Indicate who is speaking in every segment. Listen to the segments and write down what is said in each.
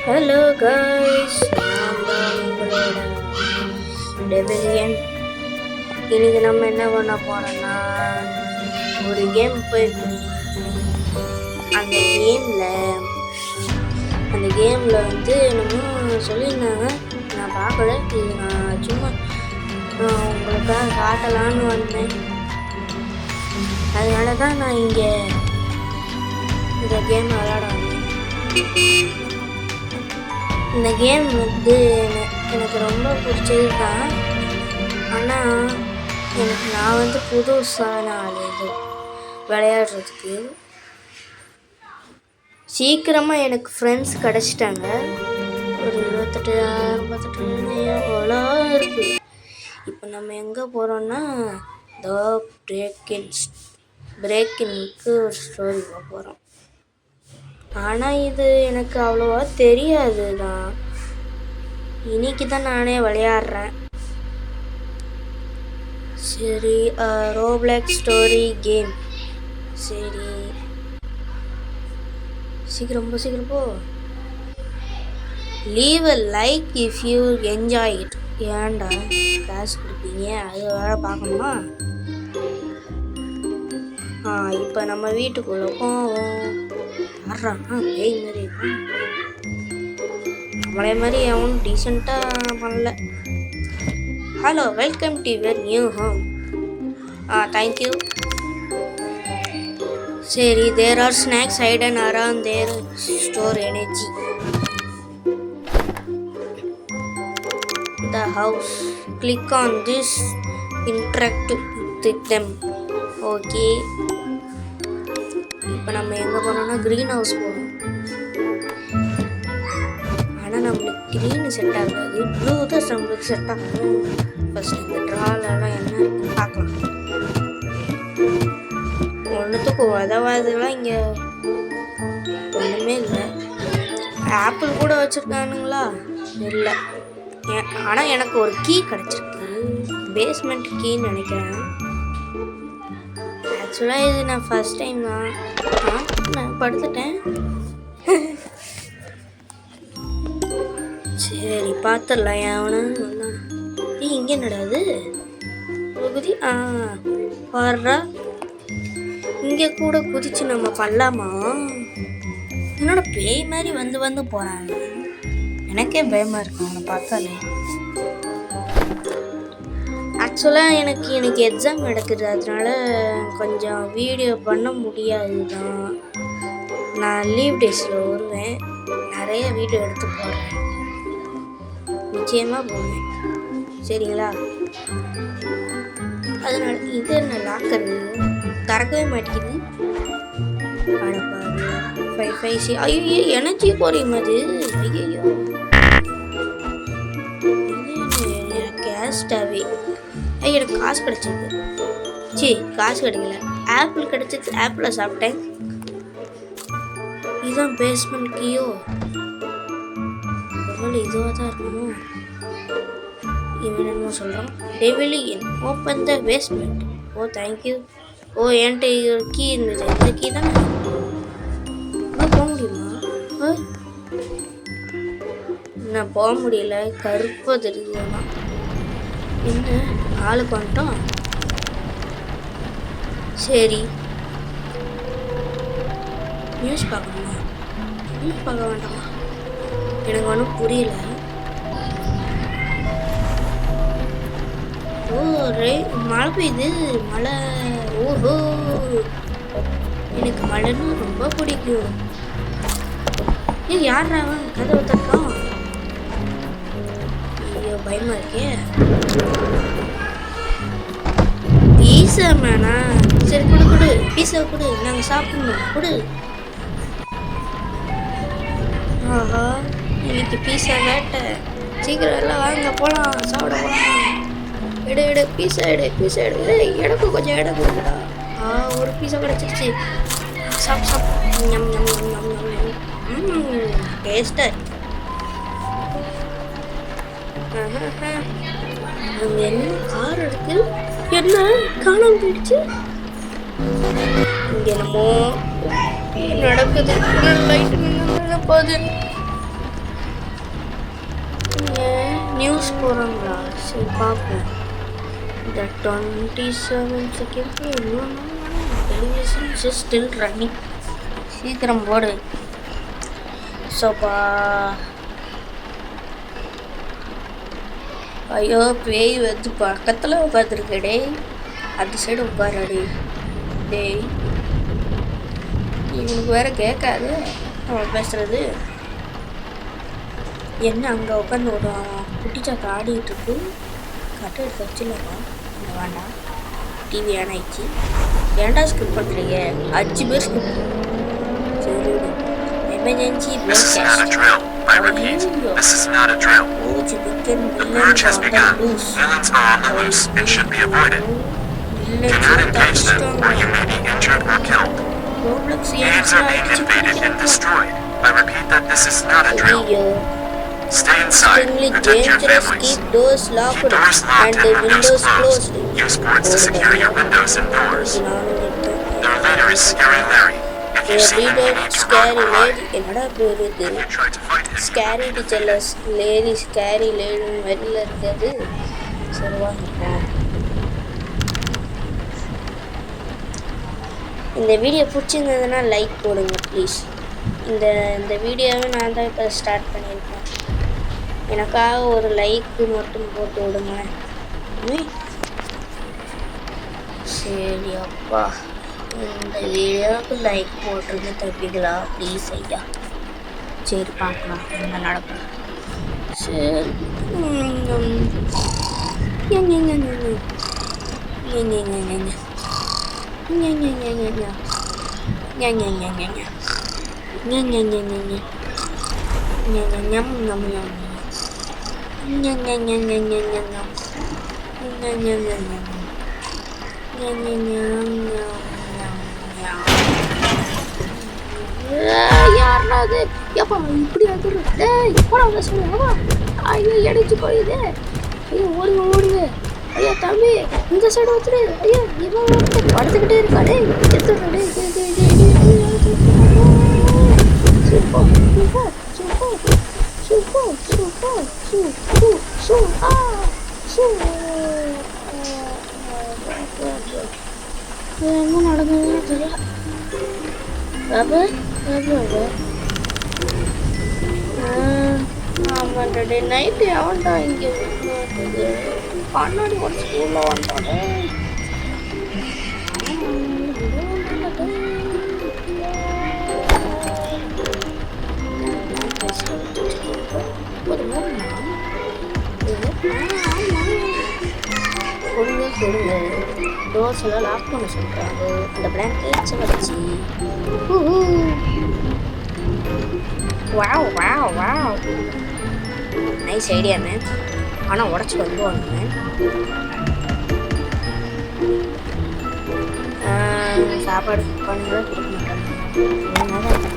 Speaker 1: Hello guys, நான் தான் உங்களோட டெவிலியன். இன்னைக்கு நம்ம என்ன பண்ண போறோம்னா, ஒரு கேம் போயிருக்கோம். அந்த கேமில் வந்து என்னமோ சொல்லியிருந்தாங்க. நான் பார்க்கல. இது நான் சும்மா உங்களுக்காக காட்டலான்னு வந்தேன். அதனால தான் நான் இங்கே இந்த கேம் விளையாட வந்தேன். இந்த கேம் வந்து எனக்கு ரொம்ப பிடிச்சது தான். ஆனால் நான் வந்து புதுசான ஆள் இது விளையாடுறதுக்கு. சீக்கிரமாக எனக்கு ஃப்ரெண்ட்ஸ் கிடச்சிட்டாங்க. ஒரு 28 அவ்வளோ இருக்குது. இப்போ நம்ம எங்கே போகிறோன்னா, பிரேக்கின்க்கு ஒரு ஸ்டோரி போகிறோம். ஆனால் இது எனக்கு அவ்வளோவா தெரியாது தான். இன்னைக்கு தான் நானே விளையாடுறேன். சரி, ரோப்ளாக்ஸ் ஸ்டோரி கேம். சரி, சீக்கிரம் போ. Leave a like if you enjoy it. ஏன்டா காசு கொடுப்பீங்க? அது வேற பார்க்கணுமா? இப்போ நம்ம வீட்டுக்குள்ளே போவோம். பேய் மாதிரி இருக்கும். நம்மளே மாதிரி அவனும் டீசெண்டாக பண்ணல. Hello, welcome to your new home. Thank you. சரி, there are snacks hidden around there store energy the house. Click on this interact with them. Okay, இப்போ நம்ம எங்கே போனோம்னா க்ரீன் ஹவுஸ் போகிறோம். ஆனால் நம்மளுக்கு க்ரீனு செட் ஆகாது, ப்ளூ தான் நம்மளுக்கு செட் ஆகும். ஃபஸ்ட் இந்த ட்ராலெல்லாம் என்ன இருக்குன்னு பார்க்கலாம். ஒன்றுத்துக்கும் உதவாதெல்லாம் இங்கே ஒன்றுமே இல்லை. ஆப்பிள் கூட வச்சுருக்கானுங்களா? இல்லை. ஆனால் எனக்கு ஒரு கீ கிடச்சிருக்கு. பேஸ்மெண்ட் கீன்னு நினைக்கிறேன். ஆக்சுவலாக இது நான் ஃபஸ்ட் டைம் தான். நான் படுத்துட்டேன். சரி, பார்த்துடலாம். எவனு இங்கே என்னடாது குதி? பாடுறா, இங்கே கூட குதிச்சு நம்ம பண்ணலாமா? என்னோட பேய் மாதிரி வந்து போகிறாங்க. எனக்கே பயமாக இருக்கு அவனை பார்த்தாலே. ஆக்சுவலாக எனக்கு எக்ஸாம் நடக்குது, அதனால கொஞ்சம் வீடியோ பண்ண முடியாது தான். நான் லீவ் டேஸில் வருவேன், நிறைய வீடியோ எடுத்து போடுறேன். நிச்சயமாக போடுவேன், சரிங்களா? அதனால இது என்ன லாக்கரு திறக்கவே மாட்டேங்குது. அடப்பாரு, 5 ஐயோ எனர்ஜி குறையும் அது. ஐயோ, கேஸ்டாவே. எனக்கு காசு கிடச்சிருக்கு. காசு கிடைக்கல, ஆப்பிள் கிடச்சிது. ஆப்பிளை சாப்பிட்டேன். இதுதான் பேஸ்மெண்ட் கீயோ? இதுவாக தான் இருக்கணும். இவன் என்னமோ சொல்கிறான். டெவிலியன் open the basement. Oh, thank you. என்கிட்ட ஒரு கீ இருந்துச்சு. இந்த கீ தானே போக முடியுமா? நான் போக முடியல, கருப்பாக தெரியுதுன்னா. என்ன ஆளுக்கு வந்துட்டோம். சரி, நியூஸ் பார்க்கணுமா? நியூஸ் பார்க்க வேண்டாமா? எனக்கு ஒன்றும் புரியல. மழை பெய்யுது. மழை. ஓஹோ, எனக்கு மழைன்னு ரொம்ப பிடிக்கும். யாரா அவன் கதவை தட்டான்? ஐயோ, பயமா இருக்கே. பீஸா மேனா? சரி, கொடு. பீஸா கொடு, நாங்கள் சாப்பிடணும். கொடு. ஆஹா, இன்னைக்கு பீஸா வேட்டை. சீக்கிரம் எல்லாம் வாங்க, போகலாம், சாப்பிட போகலாம். எடு பீஸா எடு. எனக்கு கொஞ்சம் இடம் கொடுக்குடா. ஒரு பீஸா கிடச்சிருச்சு. சாப். டேஸ்டா. அங்கே என்ன கார் இருக்கு? என்ன காணாம போயிடுச்சு? இங்கே என்னமோ நடக்குது. லைட்டு போகுது. ஏன் நியூஸ் போகிறாங்களா? சரி பார்ப்போம். The 27 seconds television is still running. சீக்கிரம் போடு. சோபா ஐயோ பேய் வந்து பக்கத்தில் உட்காந்துருக்கு. டேய் அந்த சைடு உட்காரடி. டேய் இவனுக்கு வேற கேட்காது அவன் பேசுறது. என்ன அங்கே உட்காந்து ஒரு குட்டிச்சாக்கு ஆடிட்டு இருக்கு. கட்டை எடுத்து வச்சுலப்பா. வேண்டாம் டிவி ஆன் ஆயிடுச்சு. ஏன்டா ஸ்கிப் பண்ணுறீங்க? 5 பேர் ஸ்கிப். சரி emergency broadcast.
Speaker 2: I repeat, this is not a drill. The purge has begun. Villains are on the loose and should be avoided. Do not engage them or you may be injured or killed. Games are being invaded and destroyed. I repeat that this is not a drill. Stay inside, protect your families.
Speaker 1: Keep doors locked
Speaker 2: Doors locked
Speaker 1: and the windows closed.
Speaker 2: Use boards to secure your windows and doors. Their leader is Scary Larry. If you see him, you need to run or hide.
Speaker 1: என்னடா பேரு இது?
Speaker 2: If you try to fight him,
Speaker 1: scary டீச்சர்ல lady scary lady வெளில இருக்கிறது. சரிவா இந்த video பிடிச்சிருந்ததுன்னா like போடுங்க ப்ளீஸ். இந்த வீடியோவை நான் தான் இப்போ ஸ்டார்ட் பண்ணியிருக்கேன். எனக்காக ஒரு லைக்கு மட்டும் போட்டு விடுங்க. சரி அப்பா இந்த வீடியோவுக்கு லைக் போட்டுருந்து தப்பிங்களா ப்ளீஸ் ஐயா. சரி பார்க்கலாம் என்ன நடக்கும். சரி யாருனாது எப்பா இப்படி வந்து சொல்லுவா. ஐயோ இடைச்சு போயுது. ஐயோ ஓடுங்க ஓடுங்க. ஐயா தம்பி இந்த சைடு வந்துடு. ஐயா இவன் படுத்துக்கிட்டே இருக்காடே. எடுத்துடே என்ன நடக்குதுன்னு தெரியல. ஆமாண்டே நைட்டு எவன்டா இங்கே கண்ணாடி உடச்சு உள்ள வந்தாடே. கொடுங்க டோர்ஸ் எல்லாம் லாக் பண்ண சொல்கிறாங்க. அந்த பிளாங்கெட்ஸை வச்சு wow wow wow nice idea ma'am. ஆனால் உடச்சி வந்துடுவாங்க மேம். சாப்பாடு பண்ணி கொடுக்க மாட்டாங்க.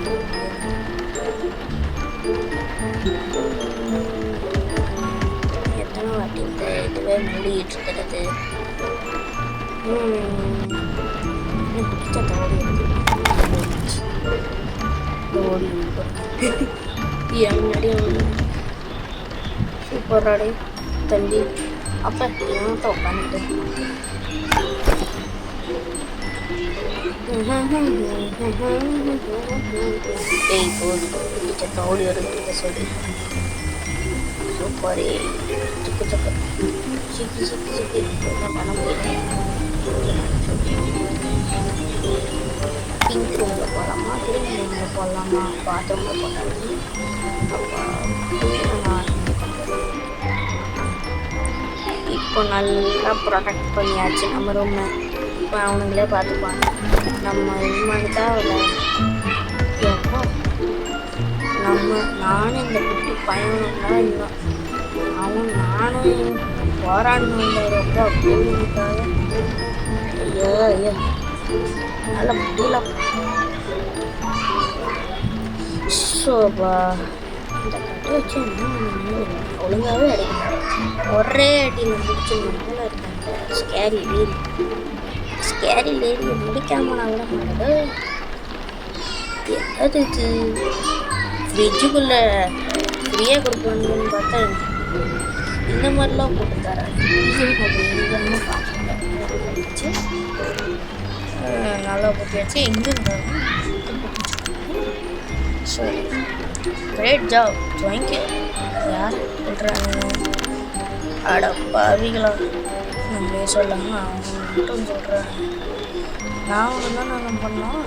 Speaker 1: எத்தனை வாட்டி இந்த இதுவே மூடிட்டு இருக்கிறது. பிடிச்ச தோடி ஓடி முன்னாடியே சூப்பர் ராடே தம்பி. அப்போ ஏன் உட்காந்துட்டு ஏய் போது பிடிச்ச தோடி வருது சொல்லி சூப்பரே சிக்கு சக்கு சிக்கி சிக்கி சிக்கி என்ன பண்ண முடியல. பிங்க் ரூமில் போகலாமா கிரீன் ரூமில் போகலாமா பாத்ரூமில் போட்டாலும் இப்போ நல்லா ப்ரொடெக்ட் பண்ணியாச்சு நம்ம ரூமை. இப்போ அவனுங்களே பார்த்துப்பாங்க. நம்ம இம்மானுதான் அவளை எப்போ நானும் இந்த குட்டி பையனுக்காக இன்னும் நானும் போராடணும் ரொம்ப கூலிக்காக. ஐயோ ஐயோ நல்ல முடியல. ஸோபா இந்த கட்டு வச்சு என்ன ஒழுங்காகவே அடிக்கணும். ஒரே அடியில் முடிச்சுன்னு இருக்காங்க. ஸ்கேரி லேடியை முடிக்காம நான் விட மாட்டேன். என்னது இது ஃப்ரிட்ஜுக்குள்ளே ஃப்ரீயாக கொடுப்பானுங்கன்னு பார்த்தா இந்த மாதிரிலாம் போட்டு தரேன் அப்படின்னு பார்த்துச்சு. நல்லா போட்டியாச்சு. எங்கே இருந்தாலும் சரி, கிரேட் ஜாப், தேங்க்யூ. யார் சொல்கிறாங்க? அட பாவிகளா, நம்மளே சொல்லாமல் அவங்க மட்டும் சொல்கிறாங்க. நான் ஒன்று தான் நாங்கள் பண்ணோம்,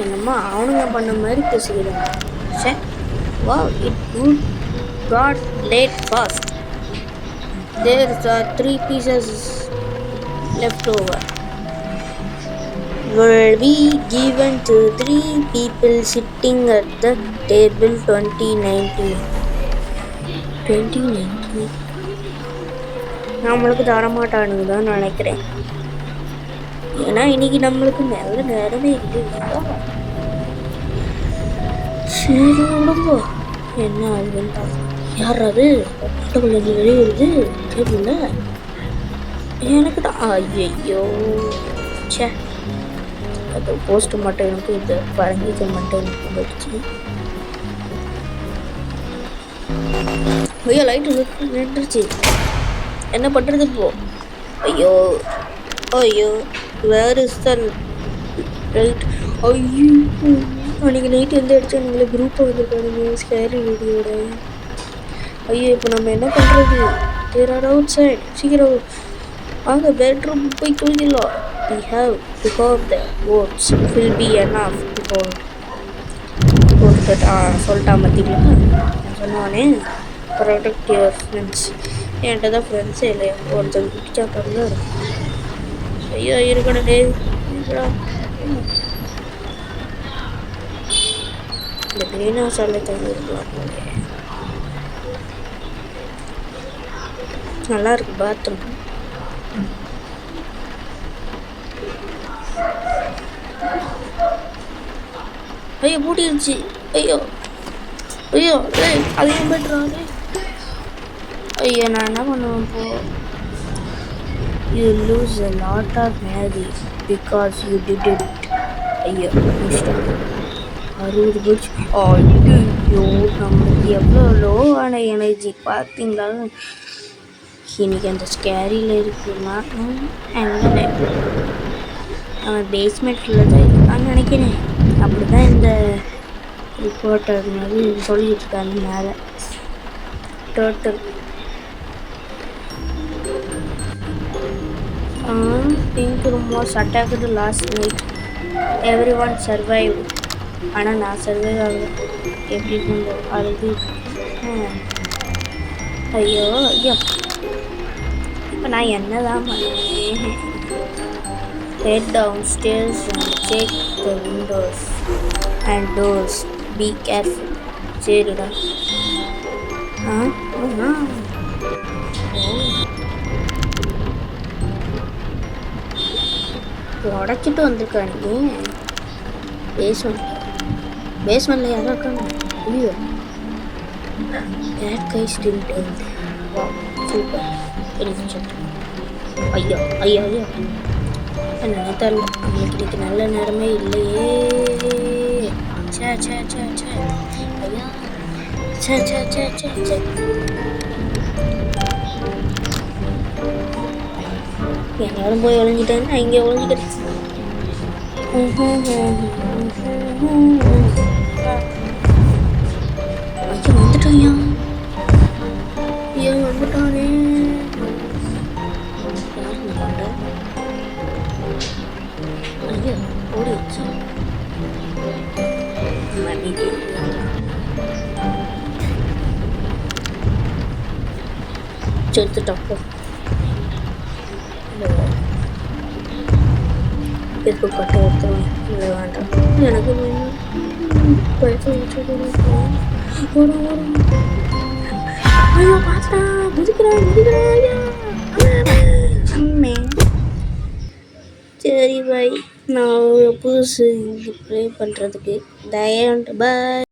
Speaker 1: என்னம்மா அவனுங்க பண்ண மாதிரி பேசிக்கிறாங்க. சரி, வா, it good got late fast. There are 3 pieces left over. Will be given to 3 people sitting at the table 2019. நம்மளுக்கு தரமாட்டானுங்க தான் நினைக்கிறேன். ஏன்னா இன்னைக்கு நம்மளுக்கு நல்ல நேரமே இல்லையா. சரி விடுங்க, என்ன ஆகுதுன்னு பார்க்கலாம். யார் அது கொஞ்சம் வெளியே வருது கேட்கல எனக்கு தான். ஐயோ சே, அது போஸ்ட் மட்டும் எனக்கு இந்த பரங்கிக்க மட்டும் எனக்கு போயிடுச்சு. ஐயோ லைட்டு நின்றுச்சு, என்ன பண்ணுறது இப்போ? ஐயோ ஐயோ, வேர் இஸ் த லைட்? ஐயோ அன்றைக்கி நைட்டு எந்த அடிச்சா நீங்களே குரூப்பாக வந்துருக்கானுங்க ஸ்கேரி வீடியோட. ஐயோ இப்போ நம்ம என்ன பண்ணுறது? There are outside. சீக்கிரம் வாங்க, பெட்ரூம் போய் தூங்கிடலாம். We have to hope the votes will be enough to hold that. சொல்லிட்டா மத்திங்களா சொன்னானே, ப்ரொடெக்ட் யுவர் ஃப்ரெண்ட்ஸ். என்கிட்ட தான் ஃப்ரெண்ட்ஸே இல்லை, ஒருத்தர் குடிச்சா பண்ண இருக்கும். ஐயோ இருக்கடே, இந்த கிரீன் ஹவுஸ் எல்லாம் தங்கி இருக்கலாம். நல்லா இருக்கு பாத்ரூம். ஐயோ பூட்டிருச்சு. ஐயோ ஐயோ அதையும் பெட்றாரு. ஐயோ நான் என்ன பண்ணுவேன் இப்போ? You lose a lot of money because you did it. ஐயோ முடிச்சிட்டேன். 60 போச்சு. ஐயோ நம்மளுக்கு எவ்வளோ லோவான எனர்ஜி பார்த்தீங்களா? இன்னைக்கு அந்த ஸ்கேரியில் இருக்குன்னா எங்கே அவன் பேஸ்மெண்ட்டில் தான் இருக்கான்னு நினைக்கிறேன். அப்படி தான் இந்த ரிப்போர்ட்டர் மாதிரி சொல்லிட்டு இருக்காங்க மேலே. Total pink room was attacked last night. Every one survive. ஆனால் நான் சர்வைவ் ஆகல. எப்படி இருந்தோம் அது? ஐயோ ஐயோ, இப்போ நான் என்ன தான் பண்ணுவேன்? Head downstairs and check the windows and doors. Be careful. சரிடா. உடச்சிட்டு வந்திருக்கானுங்க. பேஸ்மெண்ட்டில் யாரும் இருக்காங்க. ஐயோ that guy still dead. Wow, super. ஐயோ ஐயோ ஐயோ, என்ன தெரியல, நம்மளுக்கு இன்னைக்கு நல்ல நேரமே இல்லையே. சே சே சே சே ஐயா, சே சே சே சே சே. எல்லாரும் போய் ஒழிஞ்சிட்டேன், நான் இங்கே ஒழிஞ்சிக்கிறேன். ஐயா வந்துட்டாயா? ஐயா வந்துட்டானே. ஐயா ஓடிச்சு. செத்துட்டாப்போ. இப்போ கட்ட ஒருத்தவன் இல்லை வேண்டாம். எனக்கு ஐயோ பார்த்தா குதிக்கிறான். சரி பாய், நான் புதுசு ப்ளே பண்ணுறதுக்கு தயார். பாய்.